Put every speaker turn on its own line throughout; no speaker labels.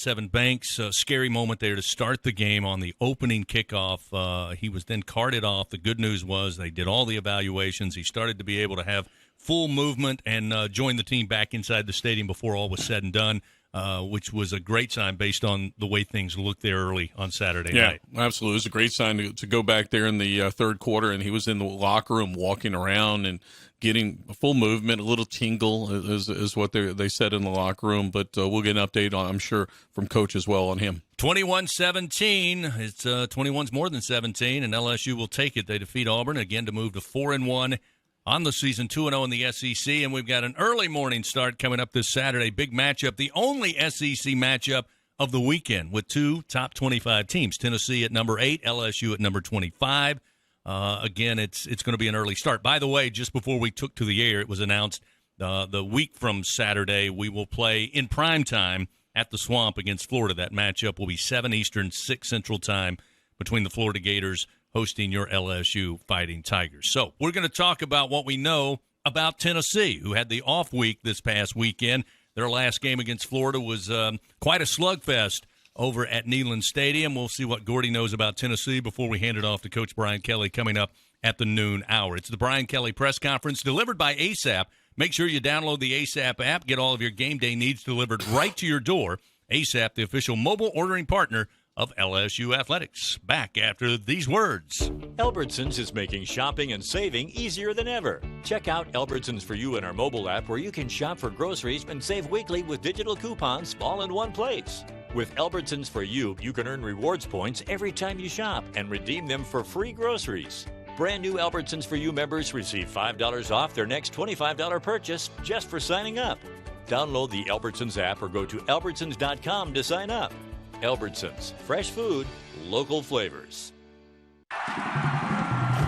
Sevyn Banks. Scary moment there to start the game on the opening kickoff. He was then carted off. The good news was they did all the evaluations. He started to be able to have full movement and join the team back inside the stadium before all was said and done, which was a great sign based on the way things looked there early on Saturday night.
Yeah, absolutely. It was a great sign to go back there in the third quarter, and he was in the locker room walking around and getting full movement, a little tingle is what they said in the locker room. But we'll get an update, I'm sure, from Coach as well on him.
21-17. It's 21's more than 17, and LSU will take it. They defeat Auburn again to move to 4-1 on the season, 2-0 in the SEC. And we've got an early morning start coming up this Saturday. Big matchup, the only SEC matchup of the weekend with two top 25 teams. Tennessee at number 8, LSU at number 25. Again, it's going to be an early start. By the way, just before we took to the air, it was announced the week from Saturday we will play in prime time at the Swamp against Florida. That matchup will be 7 Eastern, 6 Central time between the Florida Gators hosting your LSU Fighting Tigers. So we're going to talk about what we know about Tennessee, who had the off week this past weekend. Their last game against Florida was quite a slugfest over at Neyland Stadium. We'll see what Gordy knows about Tennessee before we hand it off to Coach Brian Kelly coming up at the noon hour. It's the Brian Kelly press conference delivered by ASAP. Make sure you download the ASAP app. Get all of your game day needs delivered right to your door. ASAP, the official mobile ordering partner of LSU Athletics. Back after these words.
Albertsons is making shopping and saving easier than ever. Check out Albertsons For You in our mobile app, where you can shop for groceries and save weekly with digital coupons all in one place. With Albertsons For You, you can earn rewards points every time you shop and redeem them for free groceries. Brand new Albertsons For You members receive $5 off their next $25 purchase just for signing up. Download the Albertsons app or go to albertsons.com to sign up. Albertsons, fresh food, local flavors.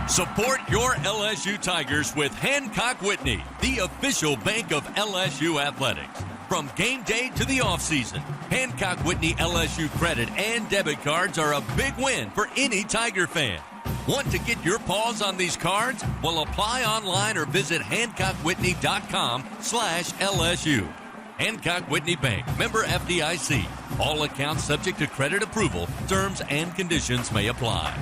Support your LSU Tigers with Hancock Whitney, the official bank of LSU Athletics. From game day to the offseason, Hancock Whitney LSU credit and debit cards are a big win for any Tiger fan. Want to get your paws on these cards? Well, apply online or visit HancockWhitney.com/LSU. Hancock Whitney Bank, member FDIC. All accounts subject to credit approval. Terms and conditions may apply.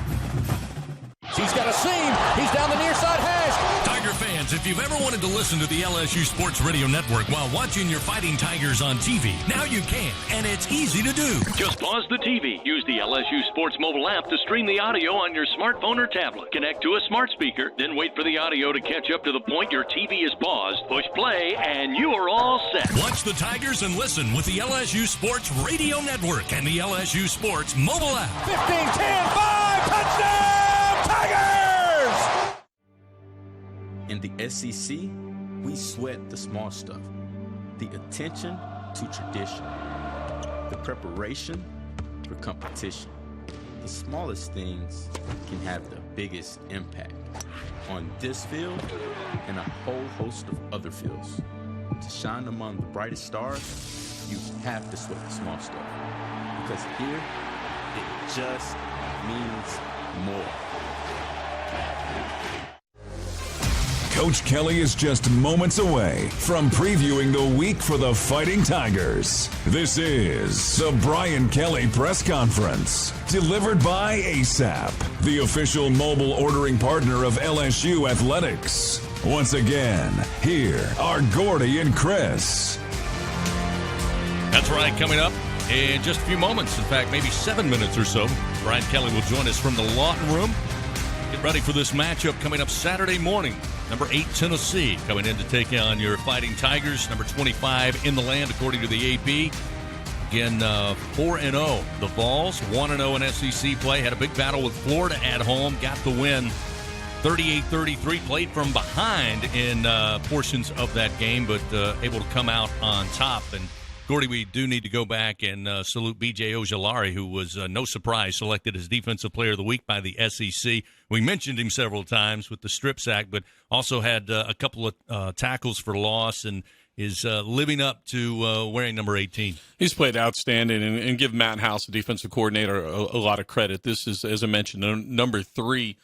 He's got a seam. He's down the near side hash.
Tiger fans, if you've ever wanted to listen to the LSU Sports Radio Network while watching your Fighting Tigers on TV, now you can, and it's easy to do. Just pause the TV. Use the LSU Sports mobile app to stream the audio on your smartphone or tablet. Connect to a smart speaker, then wait for the audio to catch up to the point your TV is paused. Push play, and you are all set. Watch the Tigers and listen with the LSU Sports Radio Network and the LSU Sports mobile app.
15, 10, 5, touchdown! Tigers!
In the SEC, we sweat the small stuff. The attention to tradition. The preparation for competition. The smallest things can have the biggest impact on this field and a whole host of other fields. To shine among the brightest stars, you have to sweat the small stuff. Because here, it just means more.
Coach Kelly is just moments away from previewing the week for the Fighting Tigers. This is the Brian Kelly Press Conference, delivered by ASAP, the official mobile ordering partner of LSU Athletics. Once again, here are Gordy and Chris.
That's right, coming up in just a few moments. In fact, maybe 7 minutes or so, Brian Kelly will join us from the Lawton Room. Get ready for this matchup coming up Saturday morning. Number 8, Tennessee, coming in to take on your Fighting Tigers. Number 25 in the land, according to the AP. Again, 4-0. The Vols, 1-0 in SEC play. Had a big battle with Florida at home. Got the win, 38-33. Played from behind in portions of that game, but able to come out on top. And Gordy, we do need to go back and salute B.J. Ojulari, who was, no surprise, selected as Defensive Player of the Week by the SEC. We mentioned him several times with the strip sack, but also had a couple of tackles for loss and is living up to wearing number 18.
He's played outstanding, and give Matt House, the defensive coordinator, a lot of credit. This is, as I mentioned, number 3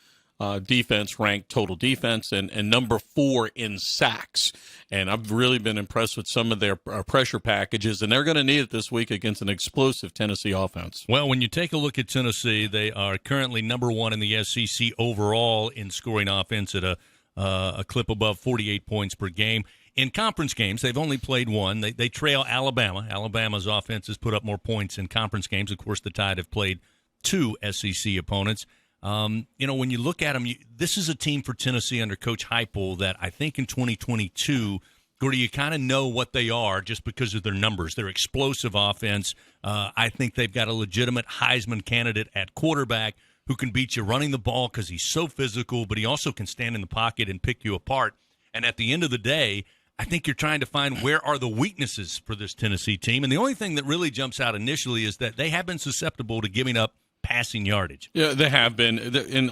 defense, ranked total defense, and number 4 in sacks. And I've really been impressed with some of their pressure packages, and they're going to need it this week against an explosive Tennessee offense.
Well, when you take a look at Tennessee, they are currently number 1 in the SEC overall in scoring offense at a clip above 48 points per game. In conference games, they've only played one. They trail Alabama. Alabama's offense has put up more points in conference games. Of course, the Tide have played 2 SEC opponents. When you look at them, this is a team for Tennessee under Coach Heupel that I think in 2022, Gordy, you kind of know what they are just because of their numbers. Their explosive offense. I think they've got a legitimate Heisman candidate at quarterback who can beat you running the ball because he's so physical, but he also can stand in the pocket and pick you apart. And at the end of the day, I think you're trying to find where are the weaknesses for this Tennessee team. And the only thing that really jumps out initially is that they have been susceptible to giving up passing yardage.
Yeah, they have been. In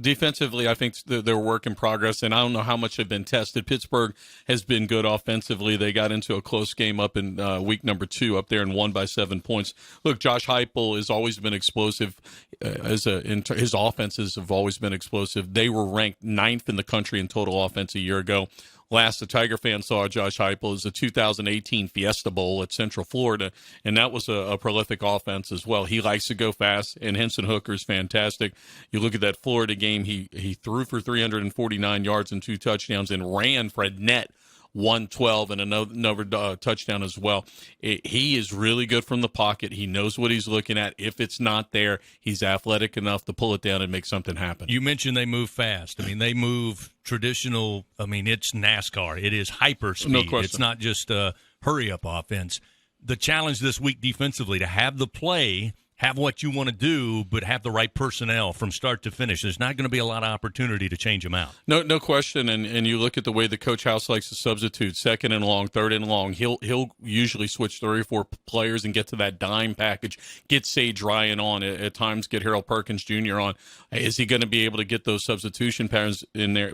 defensively, I think they're work in progress, and I don't know how much they've been tested. Pittsburgh has been good offensively. They got into a close game up in week number 2 up there and won by 7 points. Look, Josh Heupel has always been explosive. His offenses have always been explosive. They were ranked 9th in the country in total offense a year ago. Last the Tiger fan saw Josh Heupel is the 2018 Fiesta Bowl at Central Florida, and that was a prolific offense as well. He likes to go fast, and Henson Hooker's fantastic. You look at that Florida game, he threw for 349 yards and 2 touchdowns and ran for a net 112 and another touchdown as well. He is really good from the pocket. He knows what he's looking at. If it's not there, he's athletic enough to pull it down and make something happen.
You mentioned they move fast. I mean, they move traditional. I mean, it's NASCAR. It is hyper speed.
No question.
It's not just a hurry-up offense. The challenge this week defensively to have the play, have what you want to do, but have the right personnel from start to finish. There's not going to be a lot of opportunity to change them out.
No question. And you look at the way the Coach House likes to substitute, 2nd and long, 3rd and long. He'll usually switch 3 or 4 players and get to that dime package, get Sage Ryan on, at times get Harold Perkins Jr. on. Is he going to be able to get those substitution patterns in there,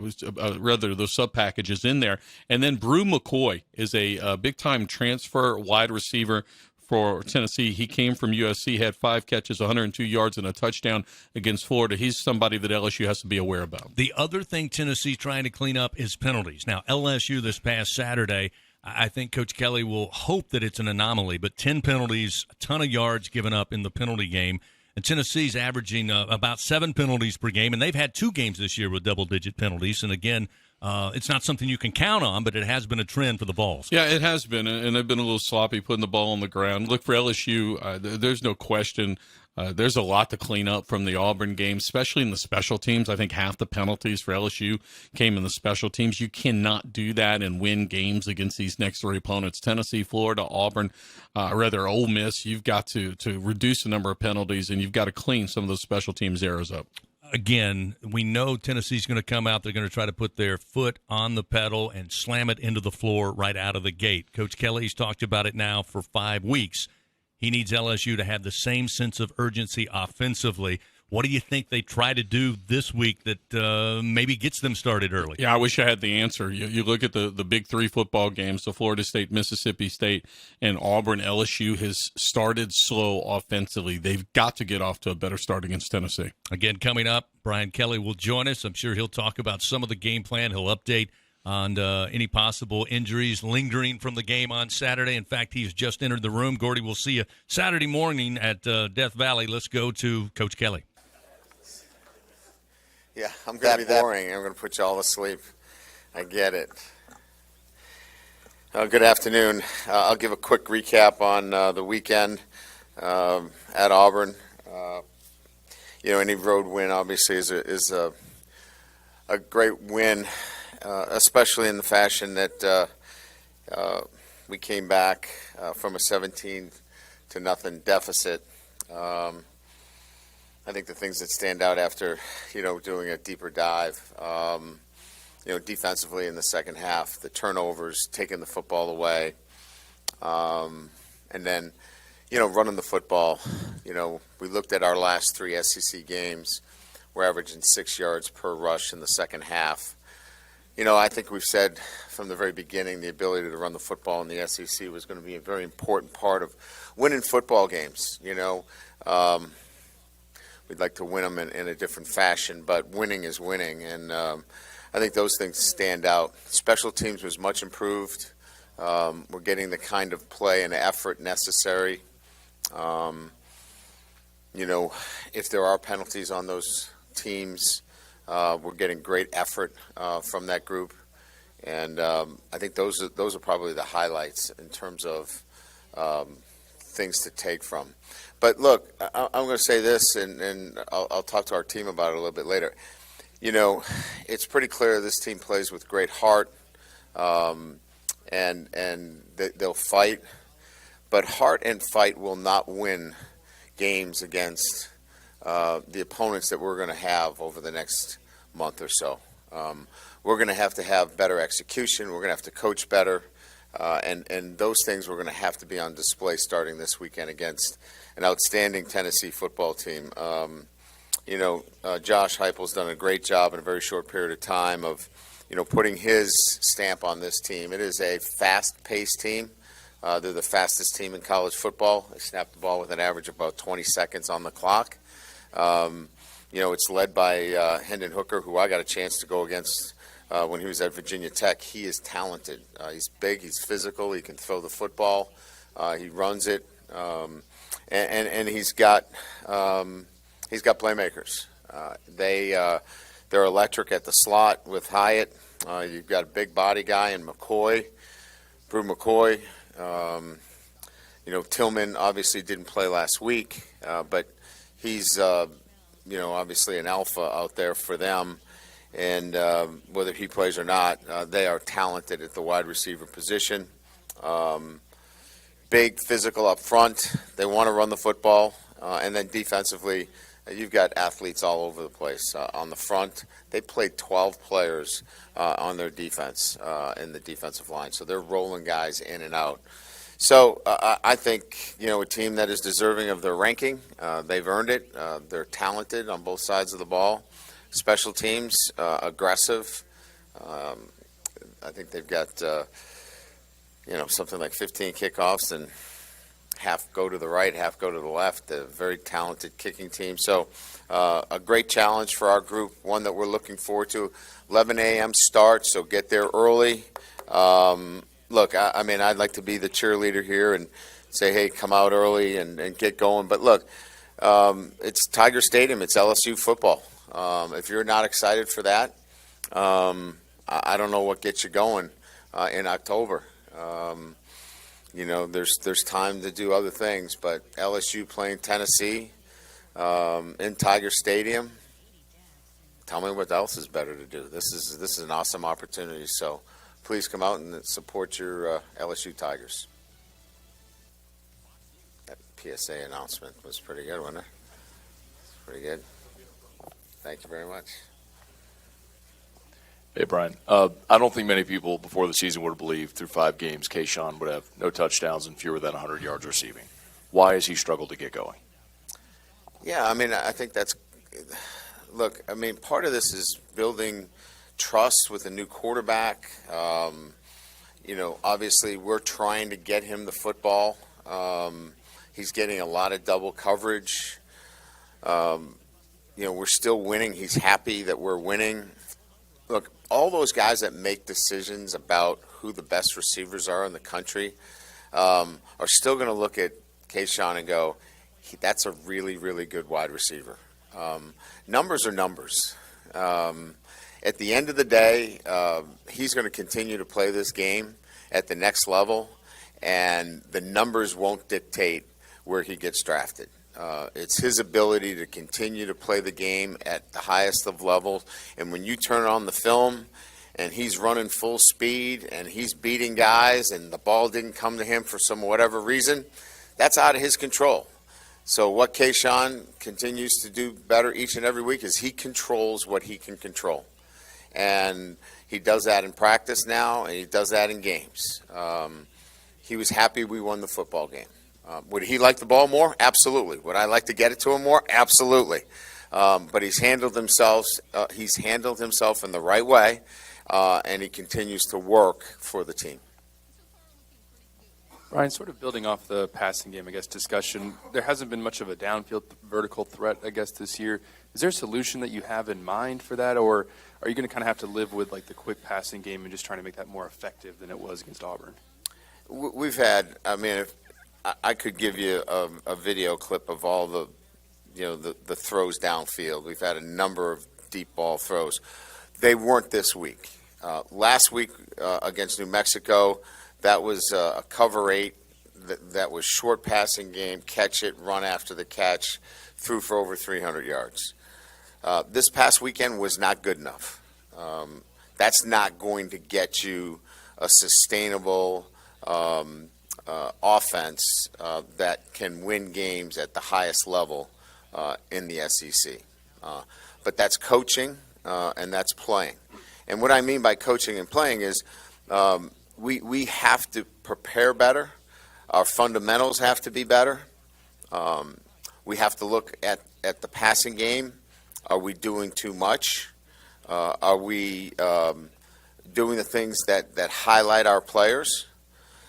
rather those sub packages in there? And then Brew McCoy is a big-time transfer wide receiver for Tennessee. He came from USC, had 5 catches, 102 yards, and a touchdown against Florida. He's somebody that LSU has to be aware about.
The other thing Tennessee's trying to clean up is penalties. Now, LSU this past Saturday, I think Coach Kelly will hope that it's an anomaly, but 10 penalties, a ton of yards given up in the penalty game. And Tennessee's averaging about 7 penalties per game, and they've had 2 games this year with double-digit penalties. And again, it's not something you can count on, but it has been a trend for the Vols.
Yeah, it has been, and they've been a little sloppy putting the ball on the ground. Look, for LSU, there's no question. There's a lot to clean up from the Auburn game, especially in the special teams. I think half the penalties for LSU came in the special teams. You cannot do that and win games against these next 3 opponents, Tennessee, Florida, Auburn, Ole Miss. You've got to reduce the number of penalties, and you've got to clean some of those special teams errors up.
Again, we know Tennessee's going to come out. They're going to try to put their foot on the pedal and slam it into the floor right out of the gate. Coach Kelly's talked about it now for 5 weeks. He needs LSU to have the same sense of urgency offensively. What do you think they try to do this week that maybe gets them started early?
Yeah, I wish I had the answer. You look at the big 3 football games, the Florida State, Mississippi State, and Auburn. LSU has started slow offensively. They've got to get off to a better start against Tennessee.
Again, coming up, Brian Kelly will join us. I'm sure he'll talk about some of the game plan. He'll update on any possible injuries lingering from the game on Saturday. In fact, he's just entered the room. Gordy, we'll see you Saturday morning at Death Valley. Let's go to Coach Kelly.
Yeah, I'm going to be boring. I'm going to put you all to sleep. I get it. Good afternoon. I'll give a quick recap on the weekend at Auburn. Any road win obviously is a great win, especially in the fashion that we came back from a 17-0 deficit. I think the things that stand out after, doing a deeper dive, defensively in the second half, the turnovers, taking the football away, and then, running the football. We looked at our last 3 SEC games. We're averaging 6 yards per rush in the second half. I think we've said from the very beginning the ability to run the football in the SEC was going to be a very important part of winning football games, we'd like to win them in a different fashion, but winning is winning, and I think those things stand out. Special teams was much improved. We're getting the kind of play and effort necessary. If there are penalties on those teams, we're getting great effort from that group, and I think those are probably the highlights in terms of things to take from. But look, I'm going to say this, and I'll talk to our team about it a little bit later. It's pretty clear this team plays with great heart, and they'll fight. But heart and fight will not win games against the opponents that we're going to have over the next month or so. We're going to have better execution. We're going to have to coach better. And those things we're going to have to be on display starting this weekend against an outstanding Tennessee football team. Josh Heupel's done a great job in a very short period of time of, putting his stamp on this team. It is a fast-paced team. They're the fastest team in college football. They snap the ball with an average of about 20 seconds on the clock. It's led by Hendon Hooker, who I got a chance to go against when he was at Virginia Tech. He is talented. He's big. He's physical. He can throw the football. He runs it, and he's got playmakers. They're electric at the slot with Hyatt. You've got a big body guy in Brew McCoy. Tillman obviously didn't play last week, but he's obviously an alpha out there for them. And whether he plays or not, they are talented at the wide receiver position. Big, physical up front. They want to run the football. And then defensively, you've got athletes all over the place. On the front, they played 12 players on their defense in the defensive line. So they're rolling guys in and out. So I think, a team that is deserving of their ranking. They've earned it. They're talented on both sides of the ball. Special teams, aggressive. I think they've got, something like 15 kickoffs, and half go to the right, half go to the left. A very talented kicking team. So a great challenge for our group, one that we're looking forward to. 11 a.m. start, so get there early. Look, I'd like to be the cheerleader here and say, hey, come out early and get going. But look, it's Tiger Stadium. It's LSU football. If you're not excited for that, I don't know what gets you going in October. There's time to do other things, but LSU playing Tennessee in Tiger Stadium. Tell me what else is better to do. This is an awesome opportunity. So please come out and support your LSU Tigers. That PSA announcement was pretty good, wasn't it? Pretty good. Thank you very much.
Hey, Brian. I don't think many people before the season would have believed through 5 games Kayshawn would have no touchdowns and fewer than 100 yards receiving. Why has he struggled to get going?
Yeah, I think that's – look, part of this is building trust with a new quarterback. Obviously we're trying to get him the football. He's getting a lot of double coverage. We're still winning. He's happy that we're winning. Look, all those guys that make decisions about who the best receivers are in the country are still going to look at Kayshawn and go, that's a really, really good wide receiver. Numbers are numbers. At the end of the day, he's going to continue to play this game at the next level, and the numbers won't dictate where he gets drafted. It's his ability to continue to play the game at the highest of levels. And when you turn on the film and he's running full speed and he's beating guys and the ball didn't come to him for some whatever reason, that's out of his control. So what Kayshawn continues to do better each and every week is he controls what he can control. And he does that in practice now, and he does that in games. He was happy we won the football game. Would he like the ball more? Absolutely. Would I like to get it to him more? Absolutely. But he's handled himself. He's handled himself in the right way, and he continues to work for the team.
Brian, sort of building off the passing game, I guess, discussion, there hasn't been much of a downfield vertical threat, I guess, this year. Is there a solution that you have in mind for that, or are you going to kind of have to live with like the quick passing game and just trying to make that more effective than it was against Auburn?
We've had, I mean, if I could give you a video clip of all the, the throws downfield. We've had a number of deep ball throws. They weren't this week. Last week against New Mexico, that was a cover 8. That was short passing game, catch it, run after the catch, threw for over 300 yards. This past weekend was not good enough. That's not going to get you a sustainable offense that can win games at the highest level in the SEC. But that's coaching and that's playing. And what I mean by coaching and playing is we have to prepare better. Our fundamentals have to be better. We have to look at the passing game. Are we doing too much? Are we doing the things that highlight our players?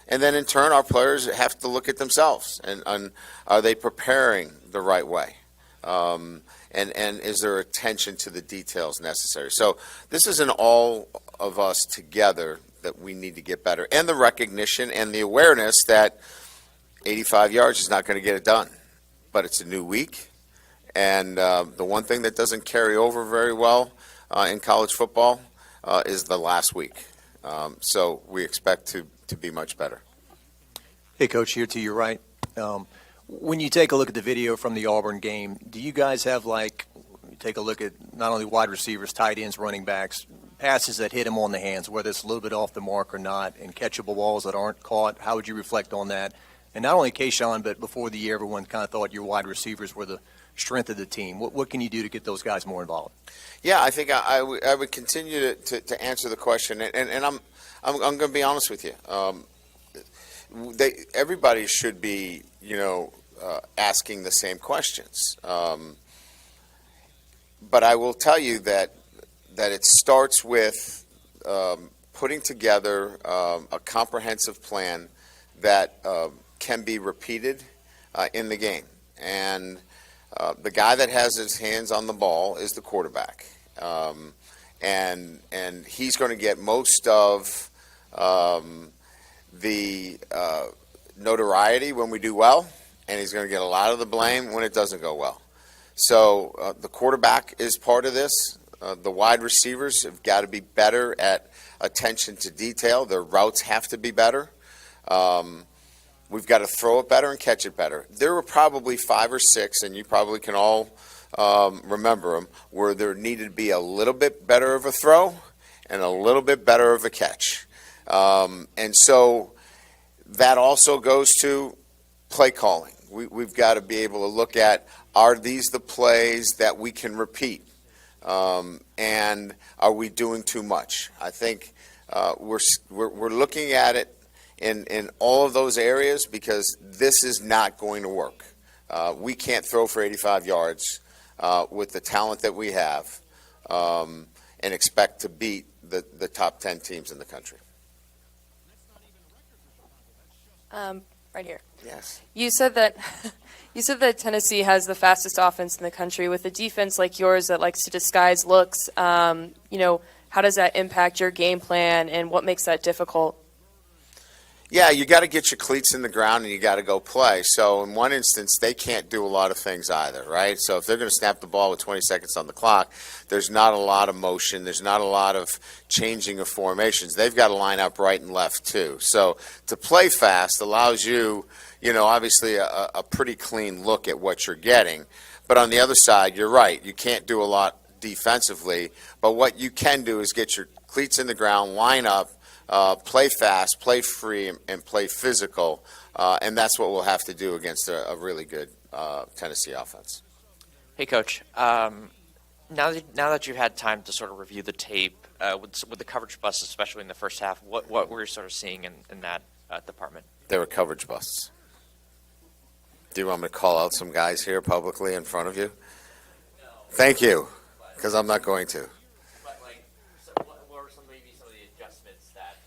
And then in turn, our players have to look at themselves and are they preparing the right way? And is there attention to the details necessary? So this is an all of us together that we need to get better. And the recognition and the awareness that 85 yards is not going to get it done. But it's a new week. And the one thing that doesn't carry over very well in college football is the last week. So we expect to be much better.
Hey, Coach, here to your right. When you take a look at the video from the Auburn game, do you guys have, take a look at not only wide receivers, tight ends, running backs, passes that hit them on the hands, whether it's a little bit off the mark or not, and catchable balls that aren't caught? How would you reflect on that? And not only Kayshawn, but before the year, everyone kind of thought your wide receivers were the strength of the team. What can you do to get those guys more involved? Yeah,
I think I would continue to answer the question, and I'm going to be honest with you. Everybody should be, asking the same questions. But I will tell you that it starts with putting together a comprehensive plan that can be repeated in the game. And the guy that has his hands on the ball is the quarterback. And he's going to get most of the notoriety when we do well, and he's going to get a lot of the blame when it doesn't go well. So the quarterback is part of this. The wide receivers have got to be better at attention to detail. Their routes have to be better. We've got to throw it better and catch it better. There were probably 5 or 6, and you probably can all remember them, where there needed to be a little bit better of a throw and a little bit better of a catch. And so that also goes to play calling. We've got to be able to look at, are these the plays that we can repeat? And are we doing too much? I think we're looking at it in all of those areas, because this is not going to work. We can't throw for 85 yards with the talent that we have and expect to beat the top 10 teams in the country.
Right here.
Yes.
You said that Tennessee has the fastest offense in the country. With a defense like yours that likes to disguise looks, how does that impact your game plan, and what makes that difficult?
Yeah, you got to get your cleats in the ground and you got to go play. So in one instance, they can't do a lot of things either, right? So if they're going to snap the ball with 20 seconds on the clock, there's not a lot of motion. There's not a lot of changing of formations. They've got to line up right and left too. So to play fast allows you, obviously a pretty clean look at what you're getting. But on the other side, you're right. You can't do a lot defensively. But what you can do is get your cleats in the ground, line up, play fast, play free, and play physical, and that's what we'll have to do against a really good Tennessee offense.
Hey, Coach. Now that you've had time to sort of review the tape with the coverage busts, especially in the first half, what were you sort of seeing in that department?
There were coverage busts. Do you want me to call out some guys here publicly in front of you?
No.
Thank you, because I'm not going to.
What were maybe some of the adjustments that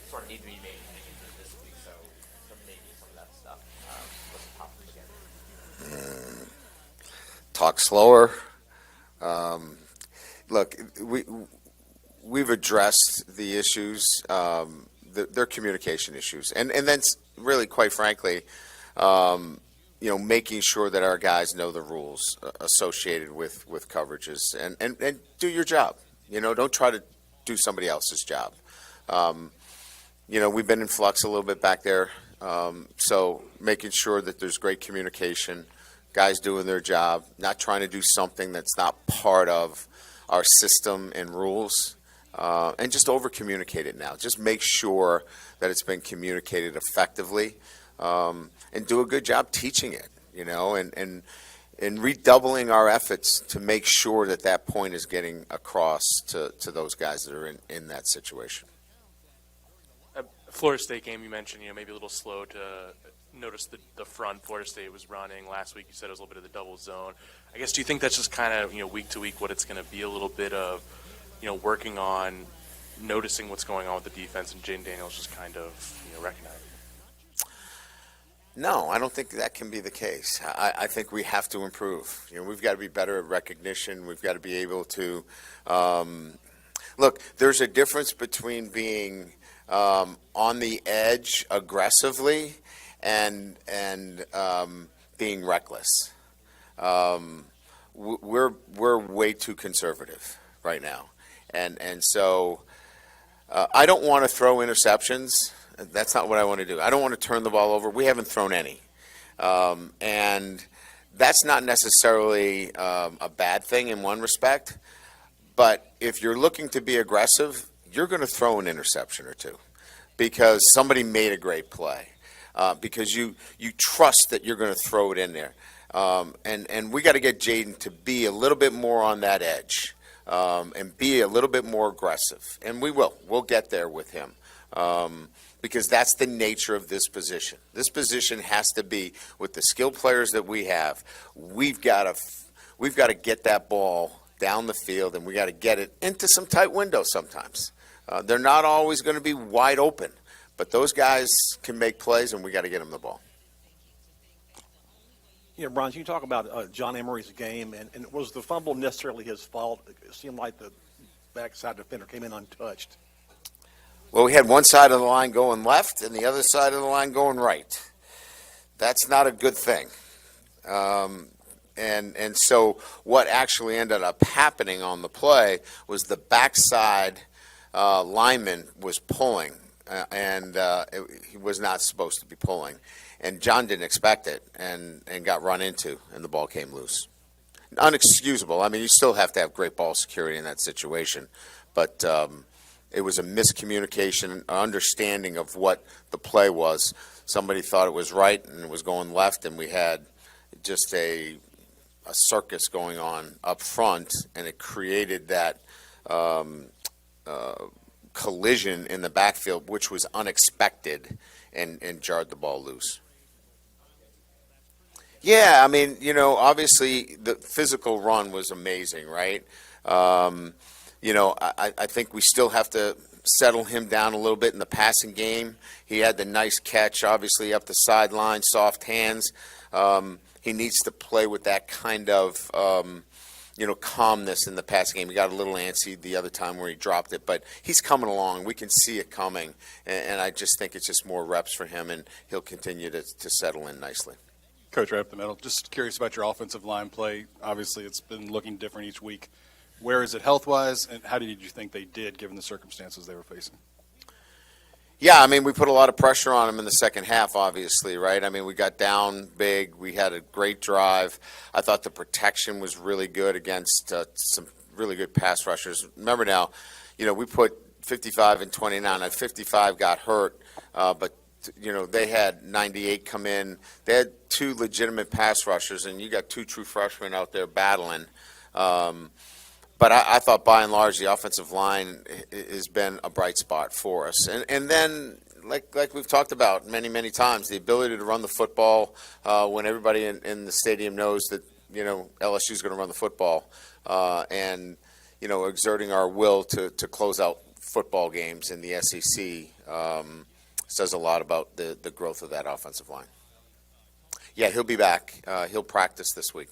sort of need to be made heading into this week? maybe some of that stuff was tough to get?
Talk slower. Look, we've addressed the issues. They're communication issues, and then really, quite frankly, making sure that our guys know the rules associated with coverages, and do your job. Don't try to do somebody else's job. We've been in flux a little bit back there, so making sure that there's great communication, guys doing their job, not trying to do something that's not part of our system and rules, and just over-communicate it now. Just make sure that it's been communicated effectively, and do a good job teaching it, and redoubling our efforts to make sure that point is getting across to those guys that are in that situation.
Florida State game, you mentioned, maybe a little slow to notice the front Florida State was running. Last week you said it was a little bit of the double zone. I guess, do you think that's just kind of, week to week what it's going to be, a little bit of, working on noticing what's going on with the defense and Jaden Daniels just kind of, recognizing?
No, I don't think that can be the case. I think we have to improve. We've got to be better at recognition. We've got to be able to look. There's a difference between being on the edge aggressively and being reckless. We're way too conservative right now, and so I don't want to throw interceptions. That's not what I want to do. I don't want to turn the ball over. We haven't thrown any. And that's not necessarily a bad thing in one respect. But if you're looking to be aggressive, you're going to throw an interception or two because somebody made a great play, because you trust that you're going to throw it in there. And we got to get Jaden to be a little bit more on that edge and be a little bit more aggressive. And we will. We'll get there with him. Because that's the nature of this position. This position has to be with the skilled players that we have. We've got to get that ball down the field, and we got to get it into some tight windows sometimes. They're not always going to be wide open, but those guys can make plays, and we got to get them the ball.
Brian, you talk about John Emery's game, and was the fumble necessarily his fault? It seemed like the backside defender came in untouched.
Well, we had one side of the line going left and the other side of the line going right. That's not a good thing. And so what actually ended up happening on the play was the backside lineman was pulling, and he was not supposed to be pulling. And John didn't expect it and got run into, and the ball came loose. Unexcusable. I mean, you still have to have great ball security in that situation. But it was a miscommunication, an understanding of what the play was. Somebody thought it was right and it was going left, and we had just a circus going on up front, and it created that collision in the backfield, which was unexpected and jarred the ball loose. Yeah, I mean, obviously the physical run was amazing, right? I think we still have to settle him down a little bit in the passing game. He had the nice catch, obviously, up the sideline, soft hands. He needs to play with that kind of, calmness in the passing game. He got a little antsy the other time where he dropped it, but he's coming along. We can see it coming, and I just think it's just more reps for him, and he'll continue to settle in nicely.
Coach, right up the middle, just curious about your offensive line play. Obviously, it's been looking different each week. Where is it health-wise, and how did you think they did given the circumstances they were facing?
Yeah, I mean, we put a lot of pressure on them in the second half, obviously, right? I mean, we got down big. We had a great drive. I thought the protection was really good against some really good pass rushers. Remember now, we put 55 and 29. 55 got hurt, but they had 98 come in. They had two legitimate pass rushers, and you got two true freshmen out there battling. But I thought, by and large, the offensive line has been a bright spot for us. And then, like we've talked about many, many times, the ability to run the football when everybody in the stadium knows that, LSU is going to run the football, and, exerting our will to close out football games in the SEC. says a lot about the growth of that offensive line. Yeah, he'll be back. He'll practice this week.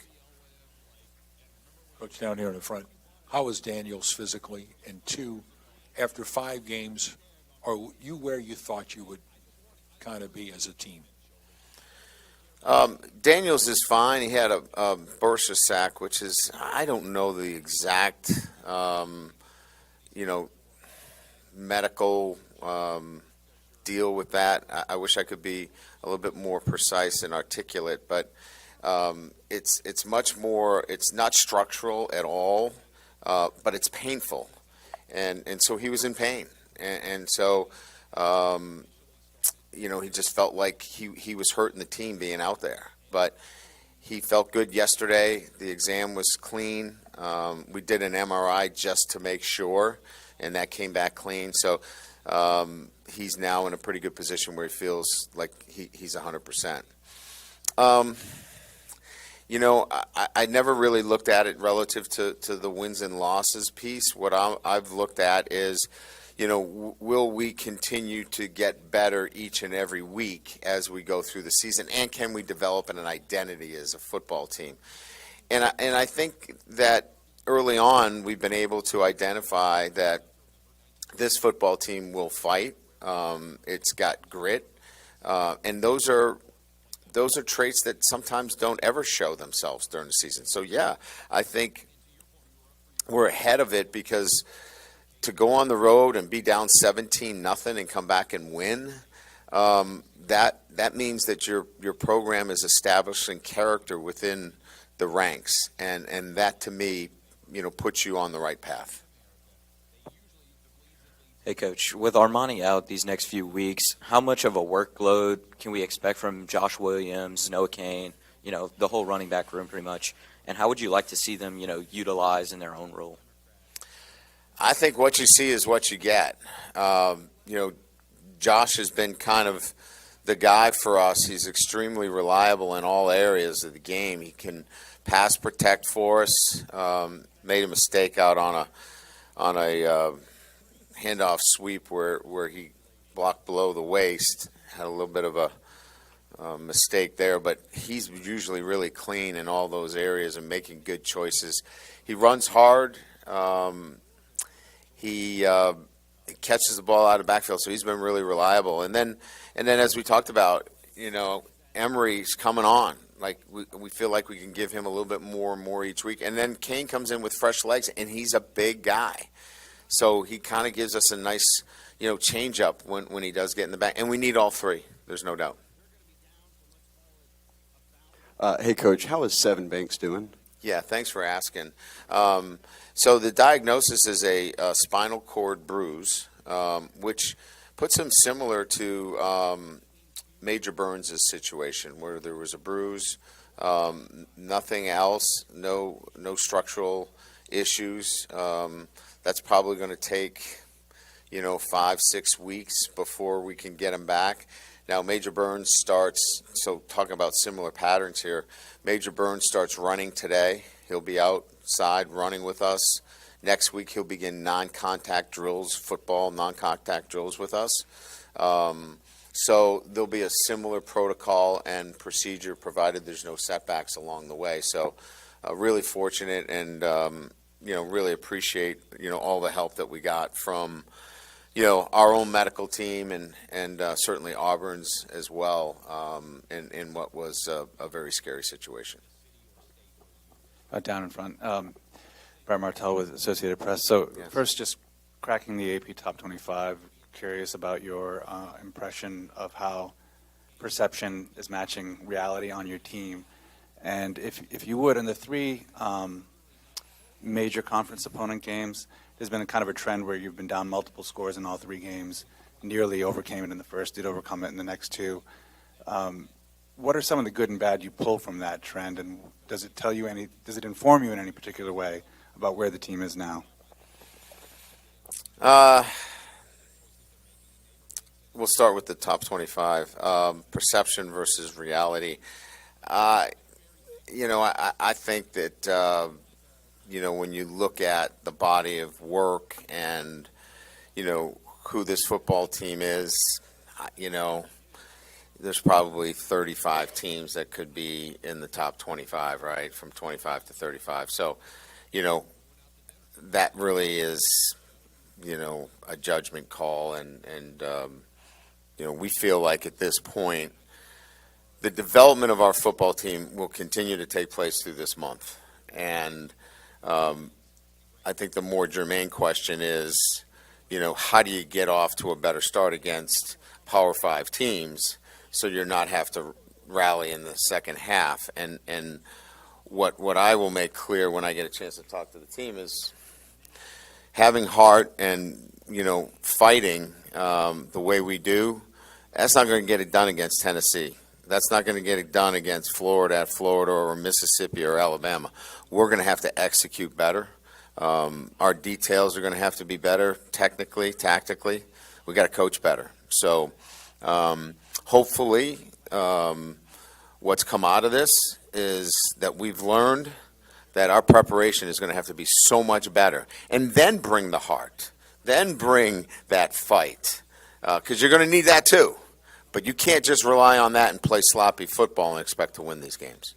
Coach, down here in the front, how is Daniels physically? And two, after 5 games, are you where you thought you would kind of be as a team?
Daniels is fine. He had a bursa sack, which is, I don't know the exact, medical deal with that. I wish I could be a little bit more precise and articulate, but it's much more, it's not structural at all, but it's painful. And so he was in pain. And so, he just felt like he was hurting the team being out there. But he felt good yesterday. The exam was clean. We did an MRI just to make sure, and that came back clean. So he's now in a pretty good position where he feels like he's 100%. I never really looked at it relative to the wins and losses piece. What I've looked at is, will we continue to get better each and every week as we go through the season, and can we develop an identity as a football team? And I think that early on we've been able to identify that this football team will fight. It's got grit, and those are traits that sometimes don't ever show themselves during the season. So yeah, I think we're ahead of it, because to go on the road and be down 17-0 and come back and win, that means that your program is establishing character within the ranks, and that to me, puts you on the right path.
Hey, Coach, with Armani out these next few weeks, how much of a workload can we expect from Josh Williams, Noah Kane, the whole running back room pretty much, and how would you like to see them, utilize in their own role?
I think what you see is what you get. Josh has been kind of the guy for us. He's extremely reliable in all areas of the game. He can pass protect for us. Made a mistake out on a handoff sweep where he blocked below the waist. Had a little bit of a mistake there, but he's usually really clean in all those areas and making good choices. He runs hard. He catches the ball out of the backfield, so he's been really reliable. And then as we talked about, Emery's coming on. Like we feel like we can give him a little bit more and more each week. And then Kane comes in with fresh legs, and he's a big guy. So he kind of gives us a nice, change up when he does get in the back. And we need all three. There's no doubt.
Hey, Coach, how is Seven Banks doing?
Yeah, thanks for asking. So the diagnosis is a spinal cord bruise, which puts him similar to Major Burns' situation, where there was a bruise, nothing else, no structural issues. That's probably going to take, 5-6 weeks before we can get him back. Now, Major Burns starts, so talking about similar patterns here, Major Burns starts running today. He'll be outside running with us. Next week, he'll begin non-contact drills, football non-contact drills with us. So there'll be a similar protocol and procedure, provided there's no setbacks along the way. So really fortunate, and really appreciate all the help that we got from our own medical team and certainly Auburn's as well, in what was a very scary situation.
Down in front, Brett Martell with Associated Press. So
Yes.
First, just cracking the AP Top 25. Curious about your impression of how perception is matching reality on your team, and if you would, in the 3 major conference opponent games, there's been a kind of a trend where you've been down multiple scores in all 3 games, nearly overcame it in the first, did overcome it in the next 2. What are some of the good and bad you pull from that trend, and does it inform you in any particular way about where the team is now?
We'll start with the top 25. Perception versus reality. I think that when you look at the body of work and who this football team is, there's probably 35 teams that could be in the top 25, right, from 25 to 35. So, that really is, a judgment call. And we feel like at this point, the development of our football team will continue to take place through this month. And I think the more germane question is, how do you get off to a better start against Power 5 teams so you're not have to rally in the second half? And what I will make clear when I get a chance to talk to the team is having heart and, fighting the way we do, that's not going to get it done against Tennessee. That's not going to get it done against Florida or Mississippi or Alabama. We're going to have to execute better. Our details are going to have to be better technically, tactically. We got to coach better. So hopefully what's come out of this is that we've learned that our preparation is going to have to be so much better. And then bring the heart. Then bring that fight. Because you're going to need that too. But you can't just rely on that and play sloppy football and expect to win these games.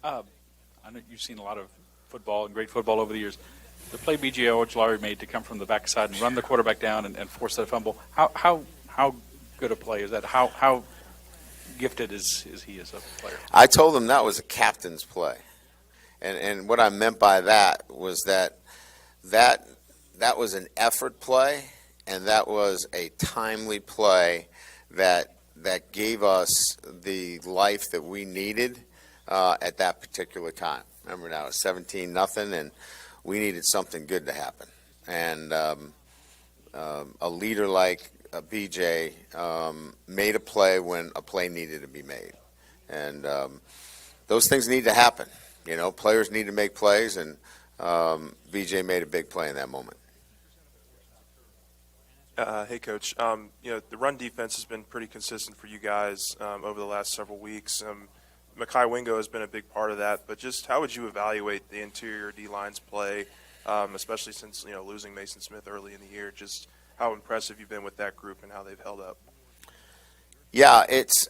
I know you've seen a lot of football and great football over the years. The play B.J. Ojulari made to come from the backside and run the quarterback down and force that fumble, how good a play is that? How gifted is he as a player?
I told him that was a captain's play. And what I meant by that was that was an effort play, and that was a timely play that gave us the life that we needed at that particular time. Remember now, it's 17-0, and we needed something good to happen. And a leader like BJ made a play when a play needed to be made. And those things need to happen. Players need to make plays, and BJ made a big play in that moment.
Hey, Coach. The run defense has been pretty consistent for you guys over the last several weeks. Mekhi Wingo has been a big part of that, but just how would you evaluate the interior D-line's play, especially since losing Mason Smith early in the year? Just how impressive you've been with that group and how they've held up.
Yeah, it's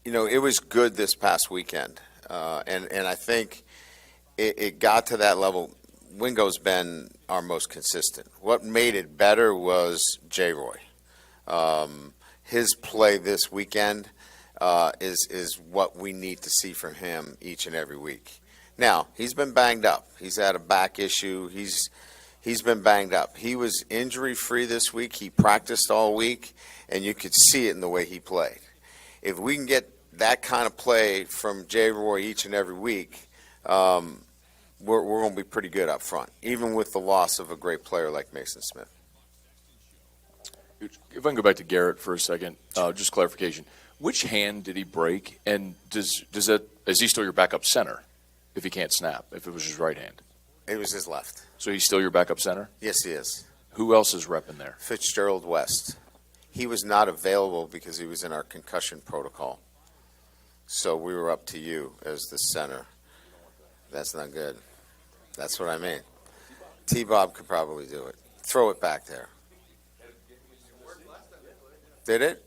it was good this past weekend, and I think it got to that level. Wingo's been our most consistent. What made it better was J-Roy. His play this weekend is what we need to see from him each and every week. Now, he's been banged up. He's had a back issue. He's been banged up. He was injury-free this week. He practiced all week, and you could see it in the way he played. If we can get that kind of play from J-Roy each and every week, we're going to be pretty good up front, even with the loss of a great player like Mason Smith.
If I can go back to Garrett for a second, just clarification. Which hand did he break, and is he still your backup center if he can't snap, if it was his right hand?
It was his left.
So he's still your backup center?
Yes, he is.
Who else is repping there?
Fitzgerald West. He was not available because he was in our concussion protocol. So we were up to you as the center. That's not good. That's what I mean. T-Bob could probably do it. Throw it back there. Did it?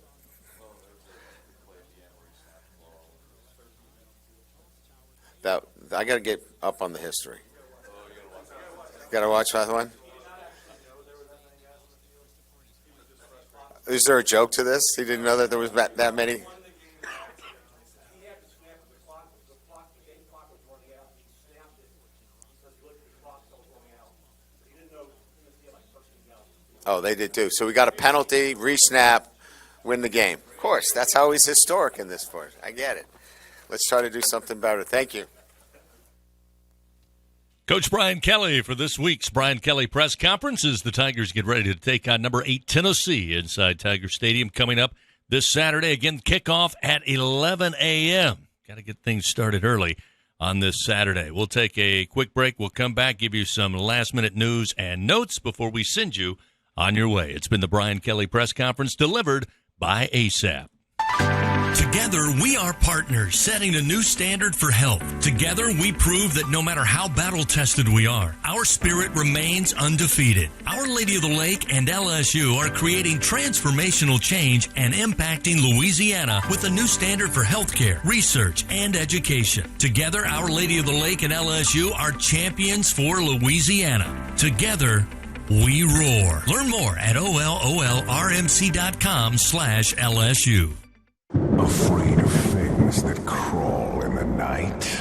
I got to get up on the history. Got to watch that one? Is there a joke to this? He didn't know that there was that many? Oh, they did too. So we got a penalty, re-snap, win the game. Of course, that's how he's historic in this sport. I get it. Let's try to do something better. Thank you.
Coach Brian Kelly for this week's Brian Kelly press conference as the Tigers get ready to take on number 8 Tennessee inside Tiger Stadium coming up this Saturday. Again, kickoff at 11 a.m. Got to get things started early on this Saturday. We'll take a quick break. We'll come back, give you some last-minute news and notes before we send you on your way. It's been the Brian Kelly press conference delivered by ASAP.
Together, we are partners, setting a new standard for health. Together, we prove that no matter how battle-tested we are, our spirit remains undefeated. Our Lady of the Lake and LSU are creating transformational change and impacting Louisiana with a new standard for healthcare, research, and education. Together, Our Lady of the Lake and LSU are champions for Louisiana. Together, we roar. Learn more at olrmc.com/LSU.
Afraid of things that crawl in the night?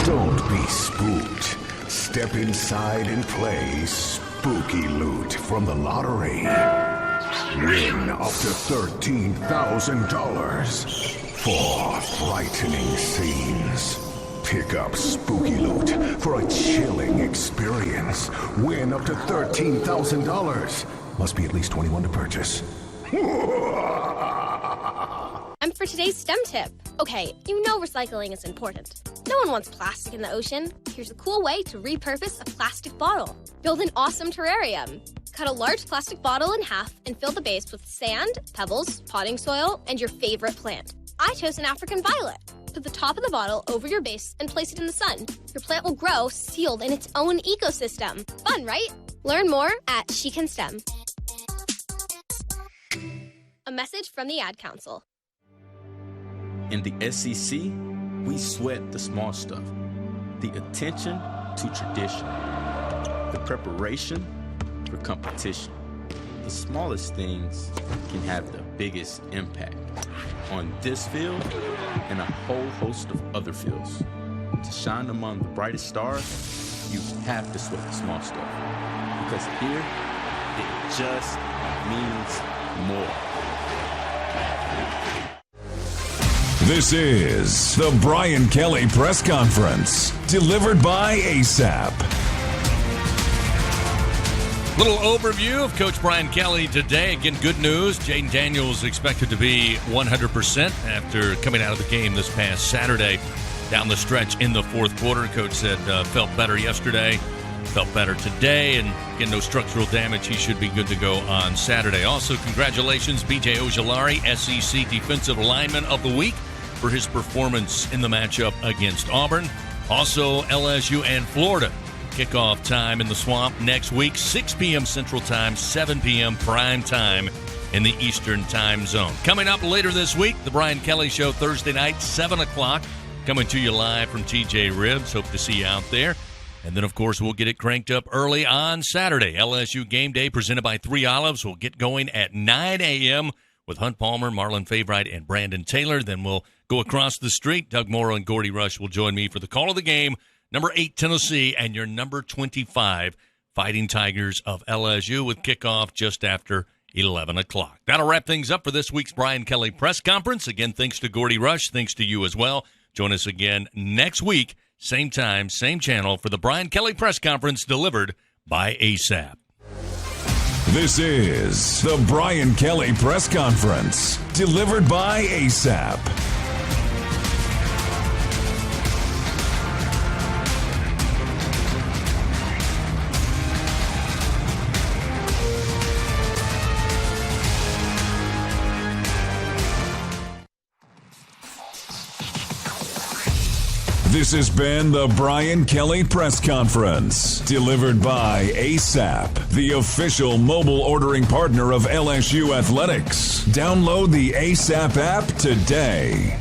Don't be spooked. Step inside and play Spooky Loot from the lottery. Win up to $13,000 for frightening scenes. Pick up Spooky Loot for a chilling experience. Win up to $13,000. Must be at least 21 to purchase.
I'm for today's STEM tip. Okay, you know recycling is important. No one wants plastic in the ocean. Here's a cool way to repurpose a plastic bottle. Build an awesome terrarium. Cut a large plastic bottle in half and fill the base with sand, pebbles, potting soil, and your favorite plant. I chose an African violet. Put the top of the bottle over your base and place it in the sun. Your plant will grow sealed in its own ecosystem. Fun, right? Learn more at She Can STEM. A message from the Ad Council.
In the SEC, we sweat the small stuff. The attention to tradition. The preparation for competition. The smallest things can have the biggest impact on this field and a whole host of other fields. To shine among the brightest stars, you have to sweat the small stuff. Because here, it just means more.
This is the Brian Kelly Press Conference, delivered by ASAP.
Little overview of Coach Brian Kelly today. Again, good news. Jaden Daniels expected to be 100% after coming out of the game this past Saturday down the stretch in the fourth quarter. Coach said felt better yesterday, felt better today, and again, no structural damage. He should be good to go on Saturday. Also, congratulations, B.J. Ojulari, SEC Defensive Lineman of the Week, for his performance in the matchup against Auburn. Also, LSU and Florida. Kickoff time in the Swamp next week, 6 p.m. Central Time, 7 p.m. prime time in the Eastern Time Zone. Coming up later this week, the Brian Kelly Show Thursday night, 7 o'clock, coming to you live from TJ Ribs. Hope to see you out there. And then, of course, we'll get it cranked up early on Saturday. LSU Game Day presented by 3 Olives will get going at 9 a.m. with Hunt Palmer, Marlon Favorite, and Brandon Taylor. Then we'll go across the street. Doug Morrow and Gordy Rush will join me for the call of the game. Number 8, Tennessee, and your number 25, Fighting Tigers of LSU, with kickoff just after 11 o'clock. That'll wrap things up for this week's Brian Kelly Press Conference. Again, thanks to Gordy Rush. Thanks to you as well. Join us again next week, same time, same channel, for the Brian Kelly Press Conference delivered by ASAP.
This is the Brian Kelly Press Conference, delivered by ASAP. This has been the Brian Kelly Press Conference, delivered by ASAP, the official mobile ordering partner of LSU Athletics. Download the ASAP app today.